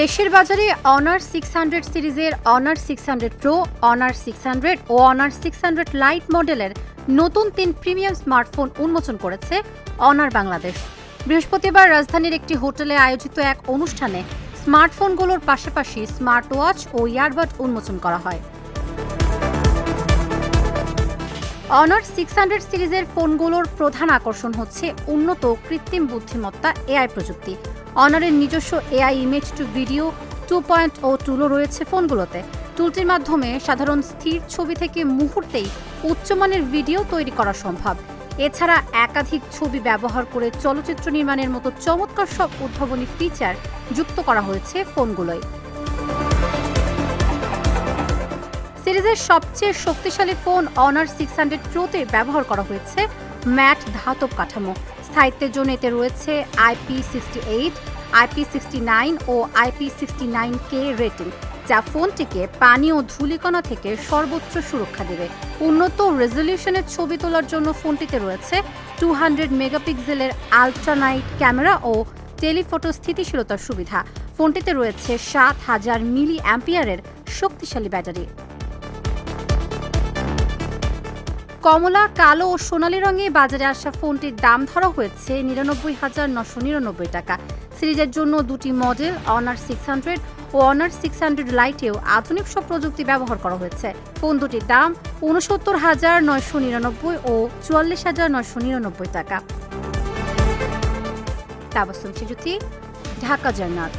দেশের বাজারে অনার 600 সিরিজের অনার 600 প্রো, অনার 600 ও অনার 600 লাইট মডেলের নতুন 3 প্রিমিয়াম স্মার্টফোন উন্মোচন করেছে অনার বাংলাদেশ। বৃহস্পতিবার রাজধানীর একটি হোটেলে আয়োজিত এক অনুষ্ঠানে স্মার্টফোনগুলোর পাশাপাশি স্মার্ট ওয়াচ ও ইয়ারবাড উন্মোচন করা হয়। অনার 600 সিরিজের ফোনগুলোর প্রধান আকর্ষণ হচ্ছে উন্নত কৃত্রিম বুদ্ধিমত্তা এআই প্রযুক্তি। অনারের নিজস্ব এআই ইমেজ টু ভিডিও 2.0 টুলও রয়েছে ফোনগুলোতে। টুলটির মাধ্যমে সাধারণ স্থির ছবি থেকে মুহূর্তেই উচ্চমানের ভিডিও তৈরি করা সম্ভব। এছাড়া একাধিক ছবি ব্যবহার করে চলচ্চিত্র নির্মাণের মতো চমৎকার সব উদ্ভাবনী ফিচার যুক্ত করা হয়েছে ফোনগুলোয়। সিরিজের সবচেয়ে শক্তিশালী ফোন অনার 600 প্রোতে ব্যবহার করা হয়েছে ম্যাট ধাতব কাঠামো। স্থায়িত্বের জন্য এতে রয়েছে IP68, IP69 ও IP69K রেটিং, যা ফোনটিকে পানি ও ধূলিকণা থেকে সর্বোচ্চ সুরক্ষা দেবে। উন্নত রেজলিউশনের ছবি তোলার জন্য ফোনটিতে রয়েছে 200 মেগাপিক্সেলের আলট্রা নাইট ক্যামেরা ও টেলিফটো স্থিতিশীলতার সুবিধা। ফোনটিতে রয়েছে 7000 মিলি অ্যাম্পিয়ারের শক্তিশালী ব্যাটারি। কমলা, কালো ও সোনালী রঙে বাজারে আসা ফোনটির দাম ধরা হয়েছে 99,999 টাকা। সিরিজের জন্য দুটি মডেল অনার 600 ও অনার 600 লাইটেও আধুনিক সব প্রযুক্তি ব্যবহার করা হয়েছে। ফোন দুটির দাম 69,999 ও 44,999 টাকা। তাবাসসুম সিজুতি, ঢাকা জার্নাল।